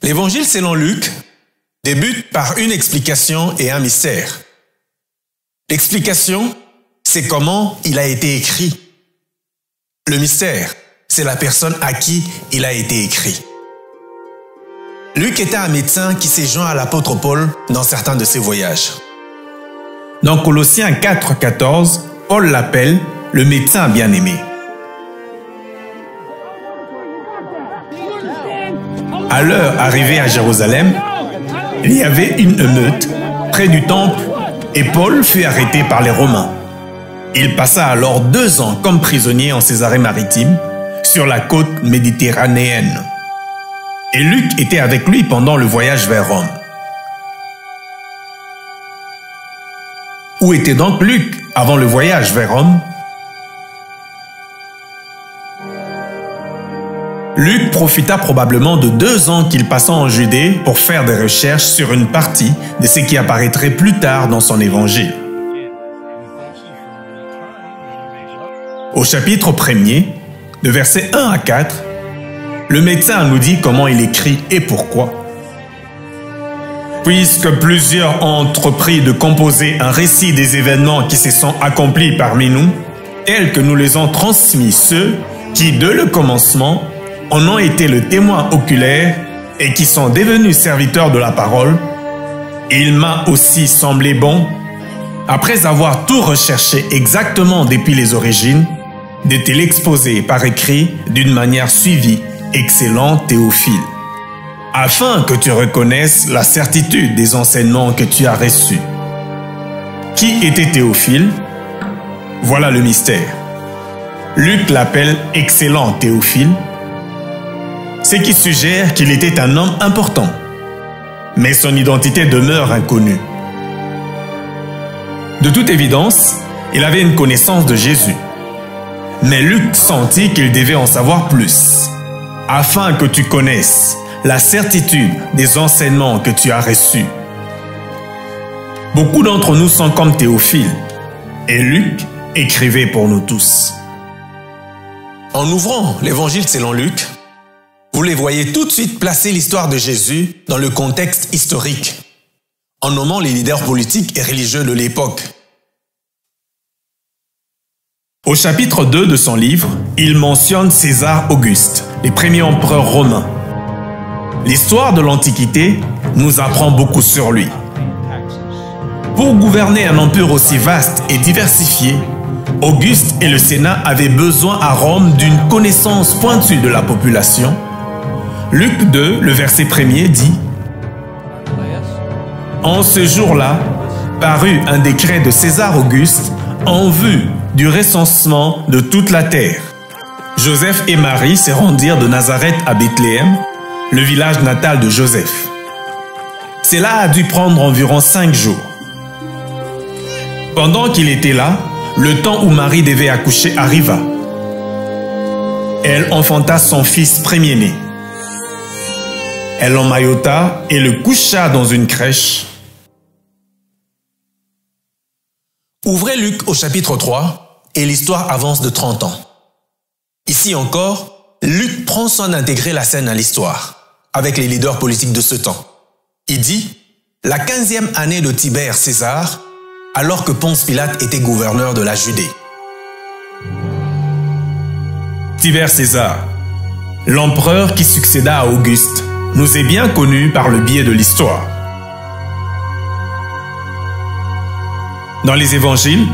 L'évangile selon Luc débute par une explication et un mystère. L'explication, c'est comment il a été écrit. Le mystère, c'est la personne à qui il a été écrit. Luc était un médecin qui s'est joint à l'apôtre Paul dans certains de ses voyages. Dans Colossiens 4,14, Paul l'appelle le médecin bien-aimé. À l'heure arrivée à Jérusalem, il y avait une émeute près du temple et Paul fut arrêté par les Romains. Il passa alors 2 ans comme prisonnier en Césarée-Maritime, sur la côte méditerranéenne. Et Luc était avec lui pendant le voyage vers Rome. Où était donc Luc avant le voyage vers Rome? Luc profita probablement de 2 ans qu'il passa en Judée pour faire des recherches sur une partie de ce qui apparaîtrait plus tard dans son évangile. Au chapitre 1er, de versets 1 à 4, le médecin nous dit comment il écrit et pourquoi. Puisque plusieurs ont entrepris de composer un récit des événements qui se sont accomplis parmi nous, tels que nous les ont transmis ceux qui, dès le commencement, en ont été le témoin oculaire et qui sont devenus serviteurs de la parole, il m'a aussi semblé bon, après avoir tout recherché exactement depuis les origines, de te l'exposer par écrit d'une manière suivie, excellent Théophile, afin que tu reconnaisses la certitude des enseignements que tu as reçus. Qui était Théophile? Voilà le mystère. Luc l'appelle excellent Théophile, ce qui suggère qu'il était un homme important, mais son identité demeure inconnue. De toute évidence, il avait une connaissance de Jésus, mais Luc sentit qu'il devait en savoir plus, afin que tu connaisses la certitude des enseignements que tu as reçus. Beaucoup d'entre nous sont comme Théophile, et Luc écrivait pour nous tous. En ouvrant l'évangile selon Luc, vous les voyez tout de suite placer l'histoire de Jésus dans le contexte historique, en nommant les leaders politiques et religieux de l'époque. Au chapitre 2 de son livre, il mentionne César Auguste, les premiers empereurs romains. L'histoire de l'Antiquité nous apprend beaucoup sur lui. Pour gouverner un empire aussi vaste et diversifié, Auguste et le Sénat avaient besoin à Rome d'une connaissance pointue de la population. Luc 2, le verset 1er dit « En ce jour-là, parut un décret de César Auguste en vue du recensement de toute la terre. Joseph et Marie se rendirent de Nazareth à Bethléem, le village natal de Joseph. Cela a dû prendre environ 5 jours. Pendant qu'il était là, le temps où Marie devait accoucher arriva. Elle enfanta son fils premier-né. Elle l'emmaillota et le coucha dans une crèche. » Ouvrez Luc au chapitre 3 et l'histoire avance de 30 ans. Ici encore, Luc prend soin d'intégrer la scène à l'histoire, avec les leaders politiques de ce temps. Il dit « La 15e année de Tibère César, alors que Ponce Pilate était gouverneur de la Judée. » Tibère César, l'empereur qui succéda à Auguste, nous est bien connu par le biais de l'histoire. Dans les évangiles,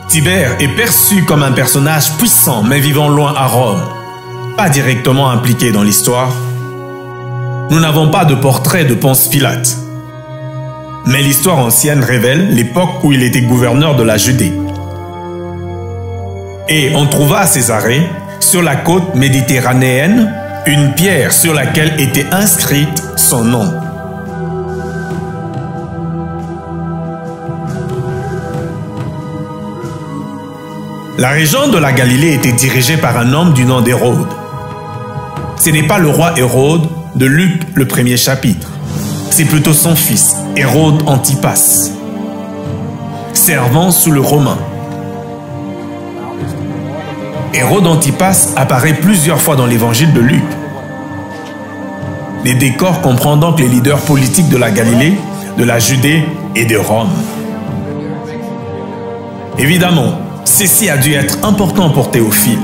Tibère est perçu comme un personnage puissant mais vivant loin à Rome, pas directement impliqué dans l'histoire. Nous n'avons pas de portrait de Ponce Pilate, mais l'histoire ancienne révèle l'époque où il était gouverneur de la Judée. Et on trouva à Césarée, sur la côte méditerranéenne une pierre sur laquelle était inscrite son nom. La région de la Galilée était dirigée par un homme du nom d'Hérode. Ce n'est pas le roi Hérode de Luc, le premier chapitre. C'est plutôt son fils, Hérode Antipas, servant sous le Romain. Hérode Antipas apparaît plusieurs fois dans l'évangile de Luc. Les décors comprennent donc les leaders politiques de la Galilée, de la Judée et de Rome. Évidemment, ceci a dû être important pour Théophile.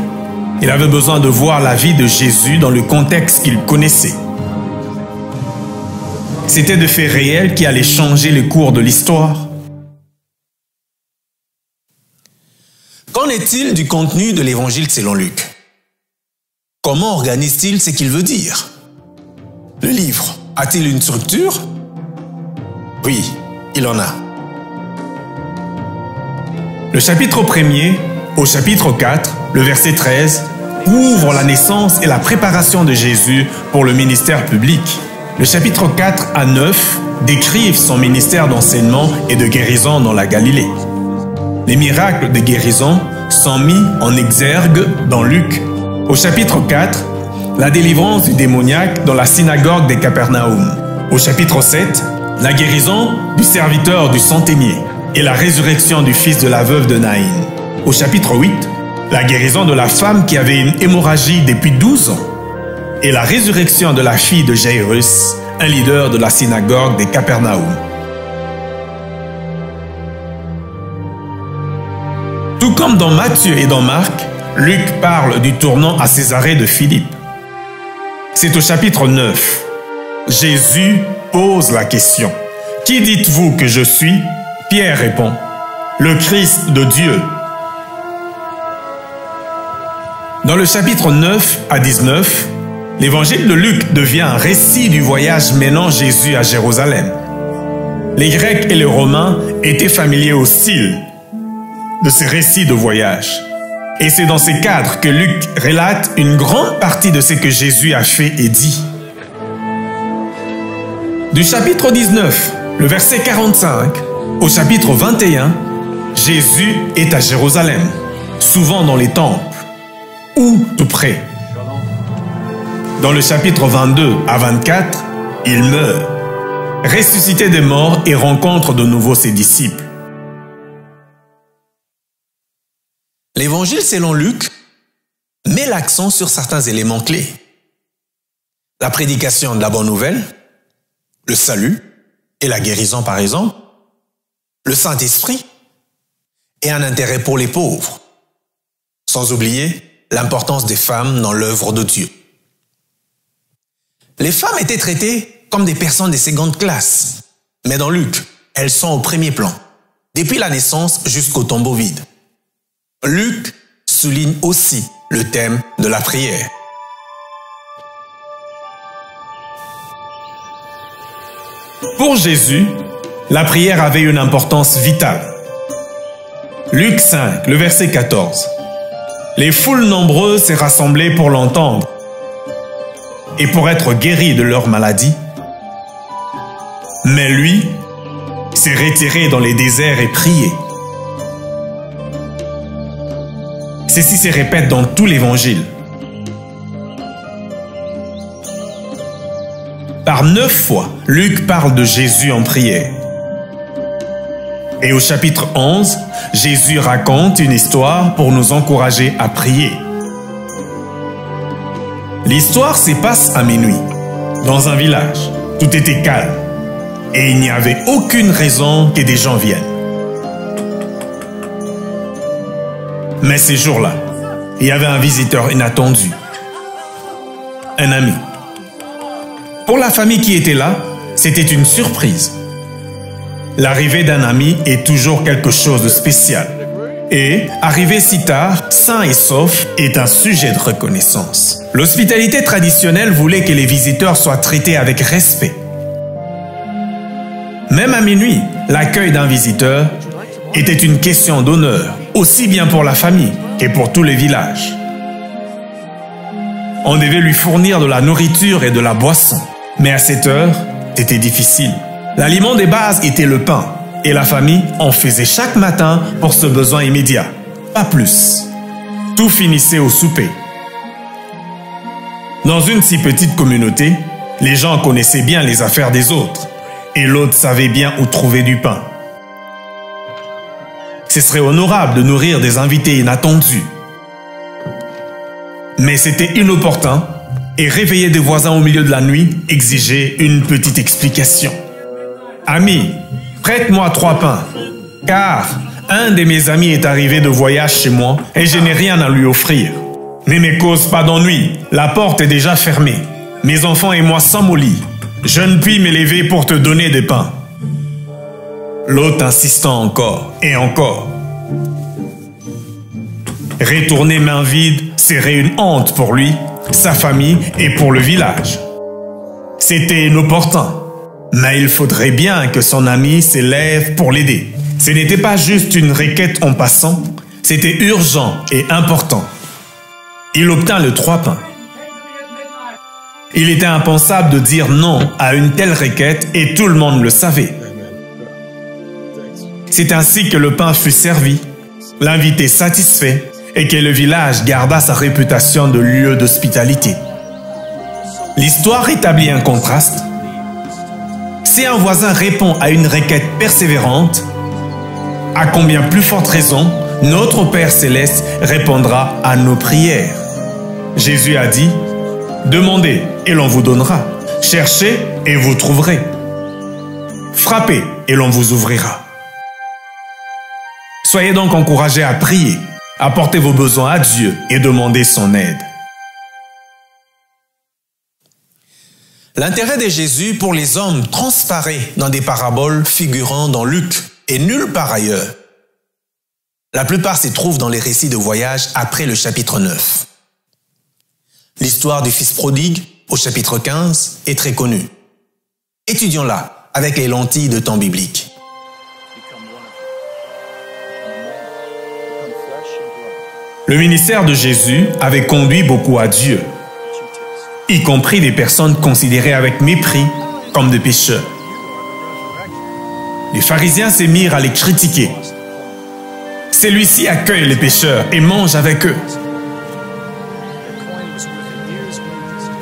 Il avait besoin de voir la vie de Jésus dans le contexte qu'il connaissait. C'était de faits réels qui allaient changer le cours de l'histoire. Qu'en est-il du contenu de l'évangile selon Luc? Comment organise-t-il ce qu'il veut dire? Le livre a-t-il une structure? Oui, il en a. Le chapitre 1er au chapitre 4, le verset 13, ouvre la naissance et la préparation de Jésus pour le ministère public. Le chapitre 4 à 9 décrivent son ministère d'enseignement et de guérison dans la Galilée. Les miracles de guérison sont mis en exergue dans Luc. Au chapitre 4, la délivrance du démoniaque dans la synagogue de Capernaum. Au chapitre 7, la guérison du serviteur du centenier et la résurrection du fils de la veuve de Naïn. Au chapitre 8, la guérison de la femme qui avait une hémorragie depuis 12 ans et la résurrection de la fille de Jairus, un leader de la synagogue de Capernaum. Tout comme dans Matthieu et dans Marc, Luc parle du tournant à Césarée de Philippe. C'est au chapitre 9. Jésus pose la question. « Qui dites-vous que je suis ?» Pierre répond. « Le Christ de Dieu. » Dans le chapitre 9 à 19, l'évangile de Luc devient un récit du voyage menant Jésus à Jérusalem. Les Grecs et les Romains étaient familiers au style de ces récits de voyage. Et c'est dans ces cadres que Luc relate une grande partie de ce que Jésus a fait et dit. Du chapitre 19, le verset 45, au chapitre 21, Jésus est à Jérusalem, souvent dans les temples, ou tout près. Dans le chapitre 22 à 24, il meurt, ressuscité des morts et rencontre de nouveau ses disciples. L'évangile selon Luc met l'accent sur certains éléments clés. La prédication de la bonne nouvelle, le salut et la guérison par exemple, le Saint-Esprit et un intérêt pour les pauvres, sans oublier l'importance des femmes dans l'œuvre de Dieu. Les femmes étaient traitées comme des personnes de seconde classe, mais dans Luc, elles sont au premier plan, depuis la naissance jusqu'au tombeau vide. Luc souligne aussi le thème de la prière. Pour Jésus, la prière avait une importance vitale. Luc 5, le verset 14. Les foules nombreuses s'est rassemblées pour l'entendre et pour être guéris de leur maladie. Mais lui s'est retiré dans les déserts et prié. Ceci se répète dans tout l'évangile. Par 9 fois, Luc parle de Jésus en prière. Et au chapitre 11, Jésus raconte une histoire pour nous encourager à prier. L'histoire se passe à minuit, dans un village. Tout était calme et il n'y avait aucune raison que des gens viennent. Mais ces jours-là, il y avait un visiteur inattendu, un ami. Pour la famille qui était là, c'était une surprise. L'arrivée d'un ami est toujours quelque chose de spécial. Et arriver si tard, sain et sauf, est un sujet de reconnaissance. L'hospitalité traditionnelle voulait que les visiteurs soient traités avec respect. Même à minuit, l'accueil d'un visiteur était une question d'honneur, aussi bien pour la famille que pour tous les villages. On devait lui fournir de la nourriture et de la boisson. Mais à cette heure, c'était difficile. L'aliment de base était le pain. Et la famille en faisait chaque matin pour ce besoin immédiat. Pas plus. Tout finissait au souper. Dans une si petite communauté, les gens connaissaient bien les affaires des autres. Et l'autre savait bien où trouver du pain. Ce serait honorable de nourrir des invités inattendus. Mais c'était inopportun et réveiller des voisins au milieu de la nuit exigeait une petite explication. Ami, prête-moi 3 pains, car un de mes amis est arrivé de voyage chez moi et je n'ai rien à lui offrir. Ne me cause pas d'ennui, la porte est déjà fermée. Mes enfants et moi sommes au lit. Je ne puis me lever pour te donner des pains. L'autre insistant encore et encore. Retourner main vide serait une honte pour lui, sa famille et pour le village. C'était inopportun, mais il faudrait bien que son ami s'élève pour l'aider. Ce n'était pas juste une requête en passant, c'était urgent et important. Il obtint le 3 pains. Il était impensable de dire non à une telle requête et tout le monde le savait. C'est ainsi que le pain fut servi, l'invité satisfait et que le village garda sa réputation de lieu d'hospitalité. L'histoire établit un contraste. Si un voisin répond à une requête persévérante, à combien plus forte raison notre Père Céleste répondra à nos prières. Jésus a dit, « Demandez et l'on vous donnera. Cherchez et vous trouverez. Frappez et l'on vous ouvrira. » Soyez donc encouragés à prier, apportez vos besoins à Dieu et demandez son aide. L'intérêt de Jésus pour les hommes transparaît dans des paraboles figurant dans Luc et nulle part ailleurs. La plupart se trouvent dans les récits de voyage après le chapitre 9. L'histoire du fils prodigue, au chapitre 15, est très connue. Étudions-la avec les lentilles de temps biblique. Le ministère de Jésus avait conduit beaucoup à Dieu, y compris des personnes considérées avec mépris comme des pécheurs. Les pharisiens se mirent à les critiquer. Celui-ci accueille les pécheurs et mange avec eux.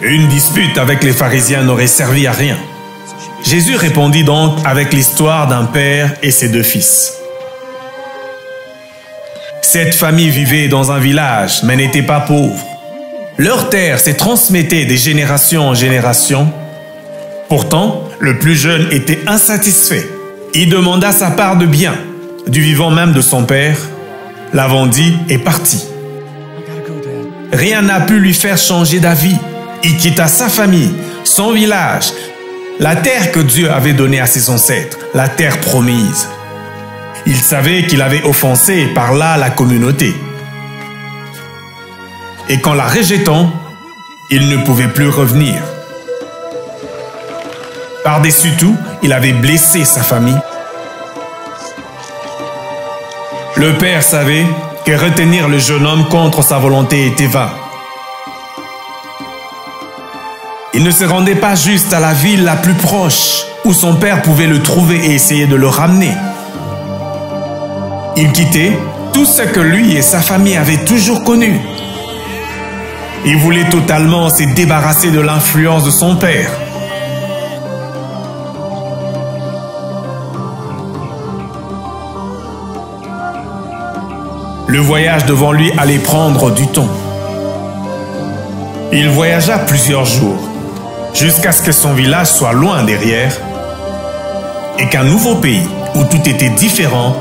Une dispute avec les pharisiens n'aurait servi à rien. Jésus répondit donc avec l'histoire d'un père et ses 2 fils. Cette famille vivait dans un village, mais n'était pas pauvre. Leur terre s'est transmettée de génération en génération. Pourtant, le plus jeune était insatisfait. Il demanda sa part de bien, du vivant même de son père, la vendit et partit. Rien n'a pu lui faire changer d'avis. Il quitta sa famille, son village, la terre que Dieu avait donnée à ses ancêtres, la terre promise. Il savait qu'il avait offensé par là la communauté. Et qu'en la rejetant, il ne pouvait plus revenir. Par-dessus tout, il avait blessé sa famille. Le père savait que retenir le jeune homme contre sa volonté était vain. Il ne se rendait pas juste à la ville la plus proche où son père pouvait le trouver et essayer de le ramener. Il quittait tout ce que lui et sa famille avaient toujours connu. Il voulait totalement se débarrasser de l'influence de son père. Le voyage devant lui allait prendre du temps. Il voyagea plusieurs jours, jusqu'à ce que son village soit loin derrière et qu'un nouveau pays où tout était différent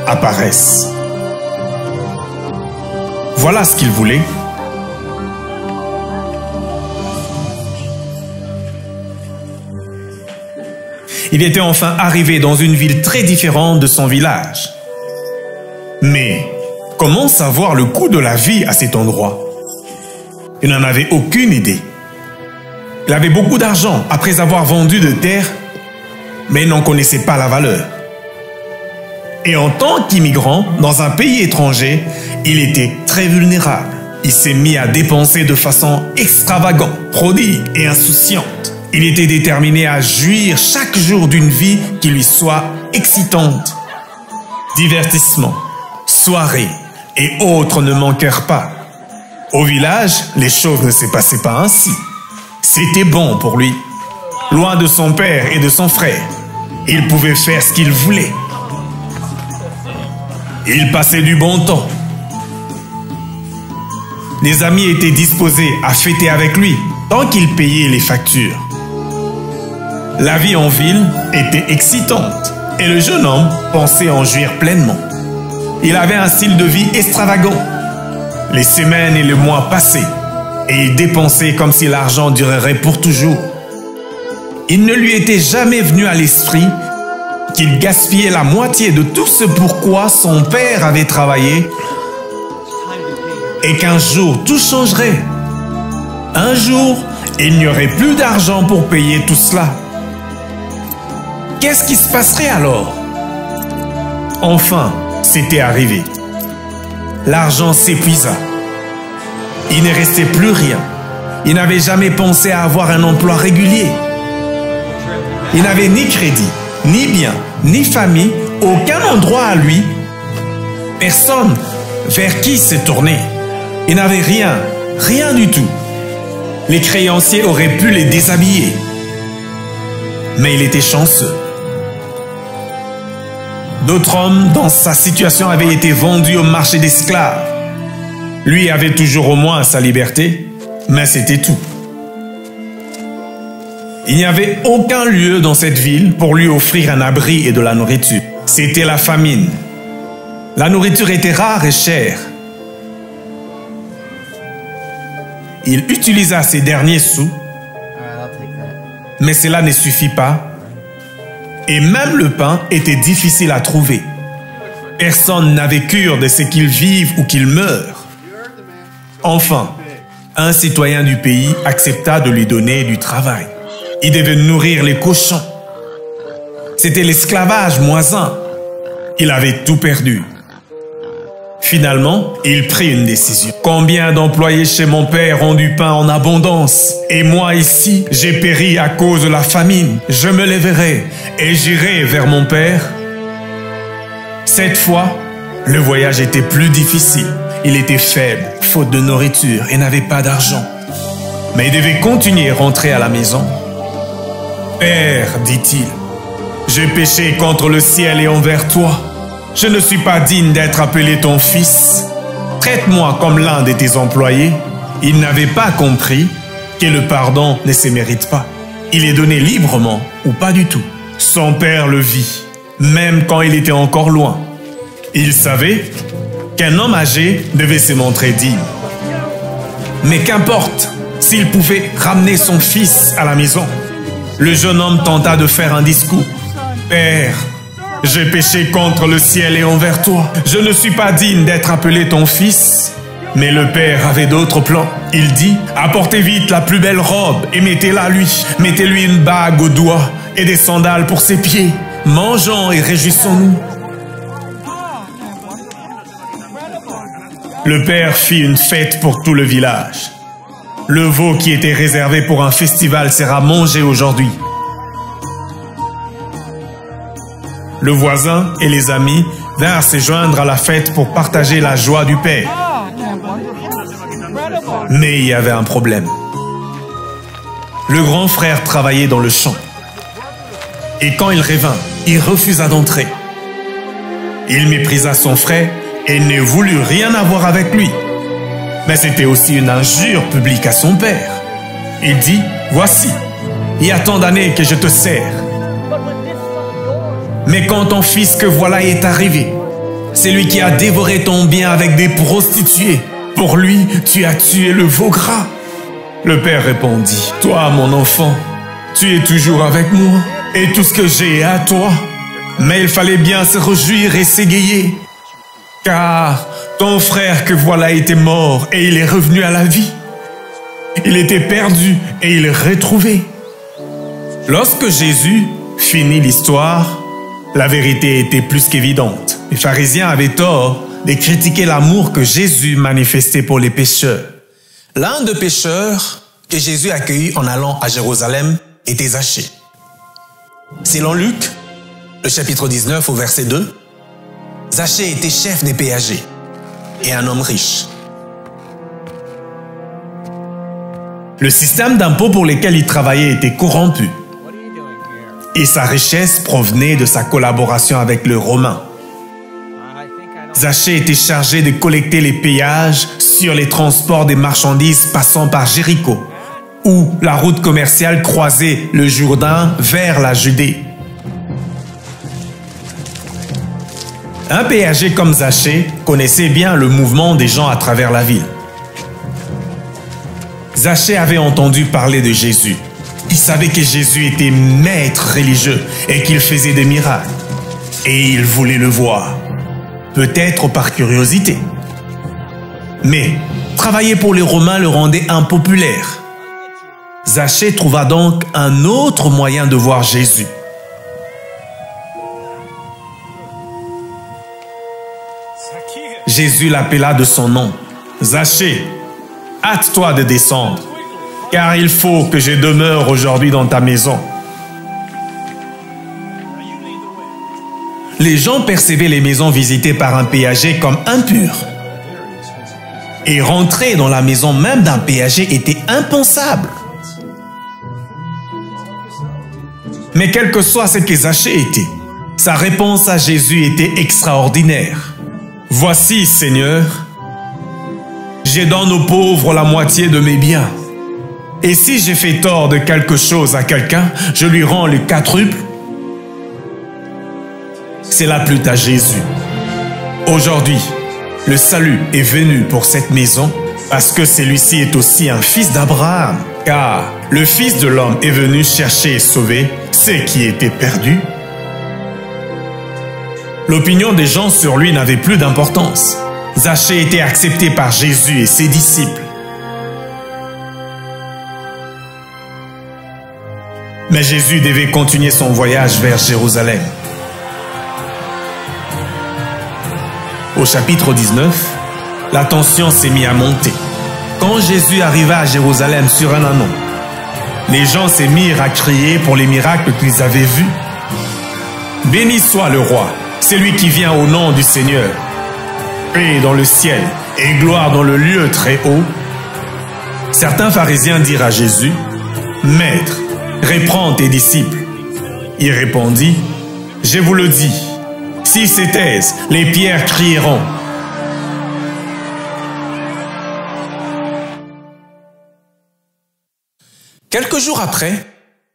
apparaisse. Voilà ce qu'il voulait. Il était enfin arrivé dans une ville très différente de son village. Mais comment savoir le coût de la vie à cet endroit? Il n'en avait aucune idée. Il avait beaucoup d'argent après avoir vendu de terres, mais il n'en connaissait pas la valeur. Et en tant qu'immigrant dans un pays étranger, il était très vulnérable. il s'est mis à dépenser de façon extravagante, prodigue et insouciante. Il était déterminé à jouir chaque jour d'une vie qui lui soit excitante. Divertissements, soirées et autres ne manquèrent pas. Au village, les choses ne se passaient pas ainsi. C'était bon pour lui. Loin de son père et de son frère, il pouvait faire ce qu'il voulait. Il passait du bon temps. Les amis étaient disposés à fêter avec lui tant qu'il payait les factures. La vie en ville était excitante et le jeune homme pensait en jouir pleinement. Il avait un style de vie extravagant. Les semaines et les mois passaient et il dépensait comme si l'argent durerait pour toujours. Il ne lui était jamais venu à l'esprit qu'il gaspillait la moitié de tout ce pourquoi son père avait travaillé et qu'un jour tout changerait. Un jour, il n'y aurait plus d'argent pour payer tout cela. Qu'est-ce qui se passerait alors? Enfin, c'était arrivé. L'argent s'épuisa. Il ne restait plus rien. Il n'avait jamais pensé à avoir un emploi régulier. Il n'avait ni crédit, ni bien, ni famille, aucun endroit à lui. Personne vers qui se tourner. Il n'avait rien, rien du tout. Les créanciers auraient pu les déshabiller. Mais il était chanceux. D'autres hommes dans sa situation avaient été vendus au marché d'esclaves. Lui avait toujours au moins sa liberté, mais c'était tout. Il n'y avait aucun lieu dans cette ville pour lui offrir un abri et de la nourriture. C'était la famine. La nourriture était rare et chère. Il utilisa ses derniers sous, mais cela ne suffit pas. Et même le pain était difficile à trouver. Personne n'avait cure de ce qu'ils vivent ou qu'ils meurent. Enfin, un citoyen du pays accepta de lui donner du travail. Il devait nourrir les cochons. C'était l'esclavage moisin. Il avait tout perdu. Finalement, il prit une décision. Combien d'employés chez mon père ont du pain en abondance? Et moi ici, j'ai péri à cause de la famine. Je me lèverai et j'irai vers mon père. Cette fois, le voyage était plus difficile. Il était faible, faute de nourriture et n'avait pas d'argent. Mais il devait continuer à rentrer à la maison. « Père, dit-il, j'ai péché contre le ciel et envers toi. Je ne suis pas digne d'être appelé ton fils. Traite-moi comme l'un de tes employés. » Il n'avait pas compris que le pardon ne se mérite pas. Il est donné librement ou pas du tout. Son père le vit, même quand il était encore loin. Il savait qu'un homme âgé devait se montrer digne. Mais qu'importe s'il pouvait ramener son fils à la maison. Le jeune homme tenta de faire un discours. « Père, j'ai péché contre le ciel et envers toi. Je ne suis pas digne d'être appelé ton fils. » Mais le père avait d'autres plans. Il dit, « Apportez vite la plus belle robe et mettez-la à lui. Mettez-lui une bague au doigt et des sandales pour ses pieds. Mangeons et réjouissons-nous. » Le père fit une fête pour tout le village. Le veau qui était réservé pour un festival sera mangé aujourd'hui. Le voisin et les amis vinrent se joindre à la fête pour partager la joie du père. Mais il y avait un problème. Le grand frère travaillait dans le champ. Et quand il revint, il refusa d'entrer. Il méprisa son frère et ne voulut rien avoir avec lui. Mais c'était aussi une injure publique à son père. Il dit, « Voici, il y a tant d'années que je te sers. Mais quand ton fils que voilà est arrivé, c'est lui qui a dévoré ton bien avec des prostituées. Pour lui, tu as tué le veau gras. » Le père répondit, « Toi, mon enfant, tu es toujours avec moi, et tout ce que j'ai est à toi. Mais il fallait bien se réjouir et s'égayer. Car ton frère que voilà était mort et il est revenu à la vie. Il était perdu et il est retrouvé. » Lorsque Jésus finit l'histoire, la vérité était plus qu'évidente. Les pharisiens avaient tort de critiquer l'amour que Jésus manifestait pour les pécheurs. L'un des pécheurs que Jésus accueillit en allant à Jérusalem était Zachée. Selon Luc, le chapitre 19 au verset 2, Zachée était chef des péagers et un homme riche. Le système d'impôts pour lequel il travaillait était corrompu et sa richesse provenait de sa collaboration avec les Romains. Zachée était chargé de collecter les péages sur les transports des marchandises passant par Jéricho, où la route commerciale croisait le Jourdain vers la Judée. Un péager comme Zachée connaissait bien le mouvement des gens à travers la ville. Zachée avait entendu parler de Jésus. Il savait que Jésus était maître religieux et qu'il faisait des miracles. Et il voulait le voir, peut-être par curiosité. Mais travailler pour les Romains le rendait impopulaire. Zachée trouva donc un autre moyen de voir Jésus. Jésus l'appela de son nom. « Zachée, hâte-toi de descendre, car il faut que je demeure aujourd'hui dans ta maison. » Les gens percevaient les maisons visitées par un péager comme impures. Et rentrer dans la maison même d'un péager était impensable. Mais quel que soit ce que Zachée était, sa réponse à Jésus était extraordinaire. « Voici, Seigneur, je donne aux pauvres la moitié de mes biens. Et si j'ai fait tort de quelque chose à quelqu'un, je lui rends le quadruple. » Cela plut à Jésus. Aujourd'hui, le salut est venu pour cette maison parce que celui-ci est aussi un fils d'Abraham. Car le Fils de l'homme est venu chercher et sauver ceux qui étaient perdus. L'opinion des gens sur lui n'avait plus d'importance. Zachée était accepté par Jésus et ses disciples. Mais Jésus devait continuer son voyage vers Jérusalem. Au chapitre 19, la tension s'est mise à monter. Quand Jésus arriva à Jérusalem sur un anon, les gens s'est mis à crier pour les miracles qu'ils avaient vus. « Béni soit le roi, celui qui vient au nom du Seigneur. Paix dans le ciel et gloire dans le lieu très haut. » Certains pharisiens dirent à Jésus, « Maître, reprends tes disciples. » Il répondit, « Je vous le dis, s'ils se taisent, les pierres crieront. » Quelques jours après,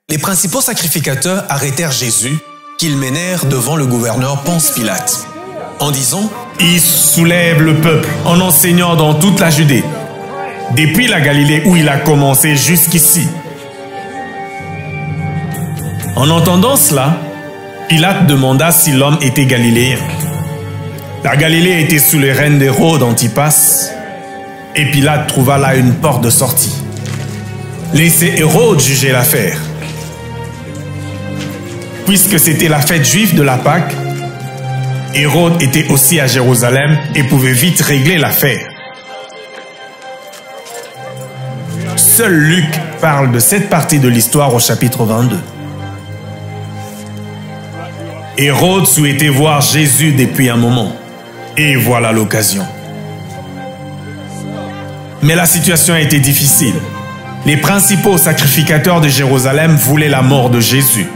les principaux sacrificateurs arrêtèrent Jésus, qu'ils menèrent devant le gouverneur Ponce Pilate, en disant « Il soulève le peuple en enseignant dans toute la Judée, depuis la Galilée où il a commencé jusqu'ici. » En entendant cela, Pilate demanda si l'homme était galiléen. La Galilée était sous les règnes d'Hérode Antipas, et Pilate trouva là une porte de sortie. Laissez Hérode juger l'affaire. Puisque c'était la fête juive de la Pâque, Hérode était aussi à Jérusalem et pouvait vite régler l'affaire. Seul Luc parle de cette partie de l'histoire au chapitre 22. Hérode souhaitait voir Jésus depuis un moment, et voilà l'occasion. Mais la situation a été difficile. Les principaux sacrificateurs de Jérusalem voulaient la mort de Jésus.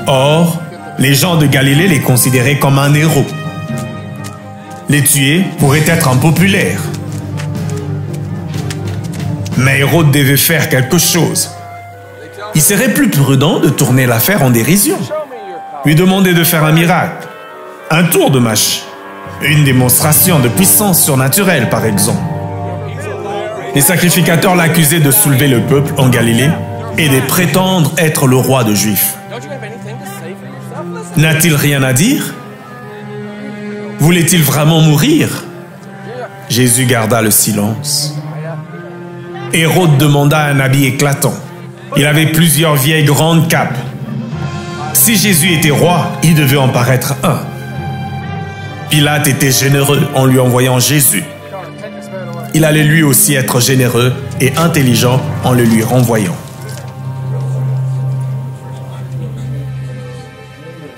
Or, les gens de Galilée les considéraient comme un héros. Les tuer pourrait être impopulaire. Mais Hérode devait faire quelque chose. Il serait plus prudent de tourner l'affaire en dérision. Lui demander de faire un miracle, un tour de magie, une démonstration de puissance surnaturelle par exemple. Les sacrificateurs l'accusaient de soulever le peuple en Galilée et de prétendre être le roi des Juifs. N'a-t-il rien à dire? Voulait-il vraiment mourir? Jésus garda le silence. Hérode demanda un habit éclatant. Il avait plusieurs vieilles grandes capes. Si Jésus était roi, il devait en paraître un. Pilate était généreux en lui envoyant Jésus. Il allait lui aussi être généreux et intelligent en le lui renvoyant.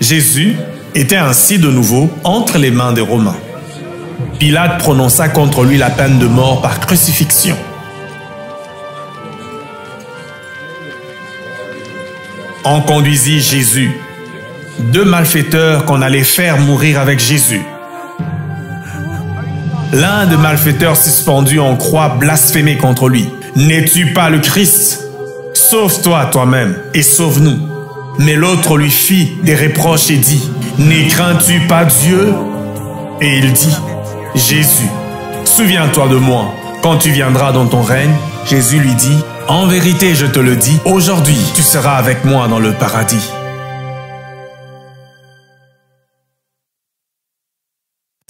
Jésus était ainsi de nouveau entre les mains des Romains. Pilate prononça contre lui la peine de mort par crucifixion. On conduisit Jésus, deux malfaiteurs qu'on allait faire mourir avec Jésus. L'un des malfaiteurs suspendu en croix blasphémait contre lui. « N'es-tu pas le Christ? Sauve-toi toi-même et sauve-nous. » Mais l'autre lui fit des reproches et dit, « Ne crains-tu pas Dieu ?» Et il dit, « Jésus, souviens-toi de moi quand tu viendras dans ton règne. » Jésus lui dit, « En vérité, je te le dis, aujourd'hui, tu seras avec moi dans le paradis. »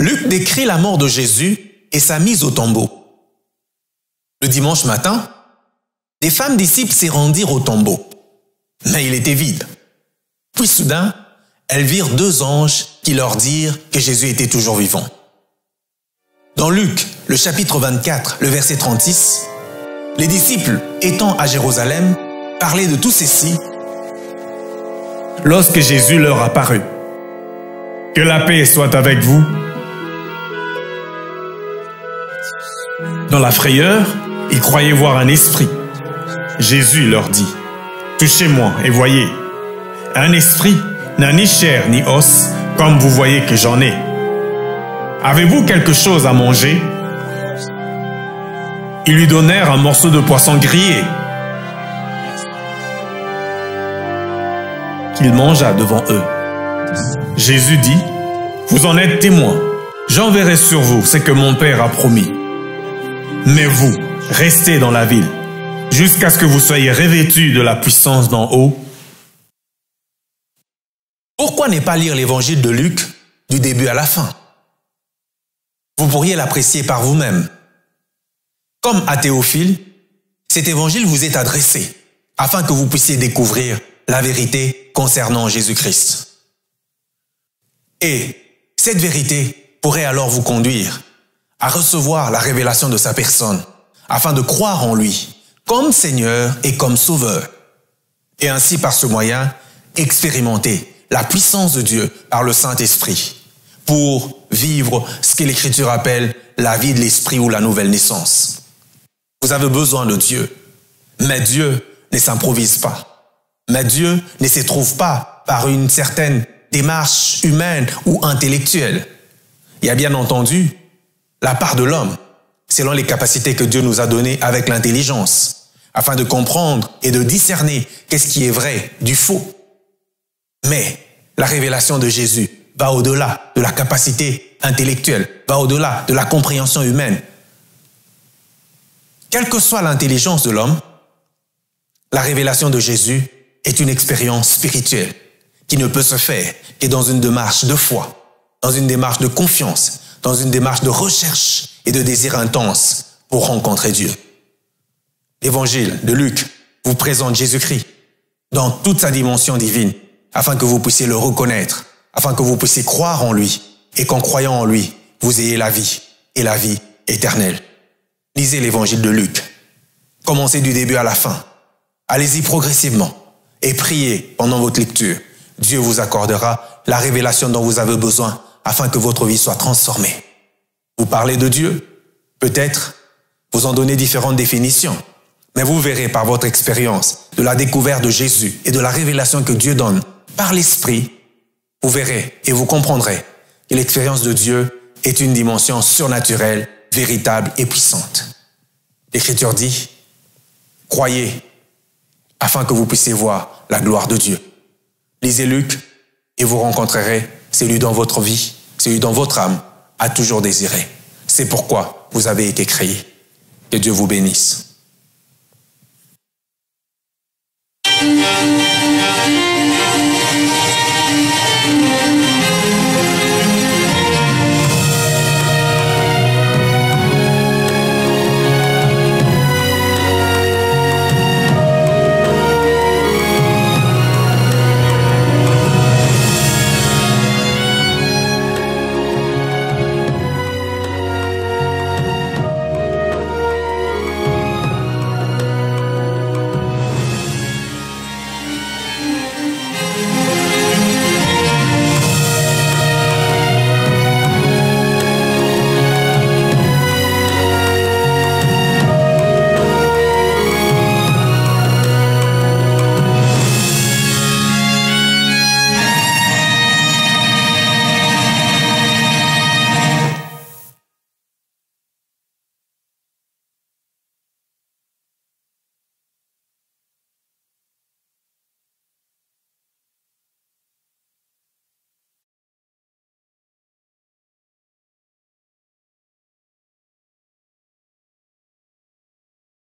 Luc décrit la mort de Jésus et sa mise au tombeau. Le dimanche matin, des femmes disciples s'y rendirent au tombeau, mais il était vide. Puis soudain, elles virent deux anges qui leur dirent que Jésus était toujours vivant. Dans Luc, le chapitre 24, le verset 36, les disciples, étant à Jérusalem, parlaient de tout ceci lorsque Jésus leur apparut. « Que la paix soit avec vous. » Dans la frayeur, ils croyaient voir un esprit. Jésus leur dit, « Touchez-moi et voyez. Un esprit n'a ni chair ni os, comme vous voyez que j'en ai. Avez-vous quelque chose à manger? » Ils lui donnèrent un morceau de poisson grillé, qu'il mangea devant eux. Jésus dit, « Vous en êtes témoins. J'enverrai sur vous ce que mon Père a promis. Mais vous, restez dans la ville, jusqu'à ce que vous soyez revêtus de la puissance d'en haut. » Pourquoi ne pas lire l'évangile de Luc du début à la fin? Vous pourriez l'apprécier par vous-même. Comme à Théophile, cet évangile vous est adressé afin que vous puissiez découvrir la vérité concernant Jésus-Christ. Et cette vérité pourrait alors vous conduire à recevoir la révélation de sa personne, afin de croire en lui comme Seigneur et comme Sauveur, et ainsi par ce moyen expérimenter la puissance de Dieu par le Saint-Esprit, pour vivre ce que l'Écriture appelle la vie de l'Esprit ou la nouvelle naissance. Vous avez besoin de Dieu, mais Dieu ne s'improvise pas. Mais Dieu ne se trouve pas par une certaine démarche humaine ou intellectuelle. Il y a bien entendu la part de l'homme, selon les capacités que Dieu nous a données avec l'intelligence, afin de comprendre et de discerner qu'est-ce qui est vrai du faux. Mais la révélation de Jésus va au-delà de la capacité intellectuelle, va au-delà de la compréhension humaine. Quelle que soit l'intelligence de l'homme, la révélation de Jésus est une expérience spirituelle qui ne peut se faire que dans une démarche de foi, dans une démarche de confiance, dans une démarche de recherche et de désir intense pour rencontrer Dieu. L'évangile de Luc vous présente Jésus-Christ dans toute sa dimension divine, afin que vous puissiez le reconnaître, afin que vous puissiez croire en lui, et qu'en croyant en lui, vous ayez la vie, et la vie éternelle. Lisez l'évangile de Luc. Commencez du début à la fin. Allez-y progressivement, et priez pendant votre lecture. Dieu vous accordera la révélation dont vous avez besoin, afin que votre vie soit transformée. Vous parlez de Dieu, peut-être vous en donnez différentes définitions, mais vous verrez par votre expérience de la découverte de Jésus et de la révélation que Dieu donne par l'Esprit, vous verrez et vous comprendrez que l'expérience de Dieu est une dimension surnaturelle, véritable et puissante. L'Écriture dit, croyez afin que vous puissiez voir la gloire de Dieu. Lisez Luc et vous rencontrerez celui dans votre vie, celui dans votre âme a toujours désiré. C'est pourquoi vous avez été créés. Que Dieu vous bénisse.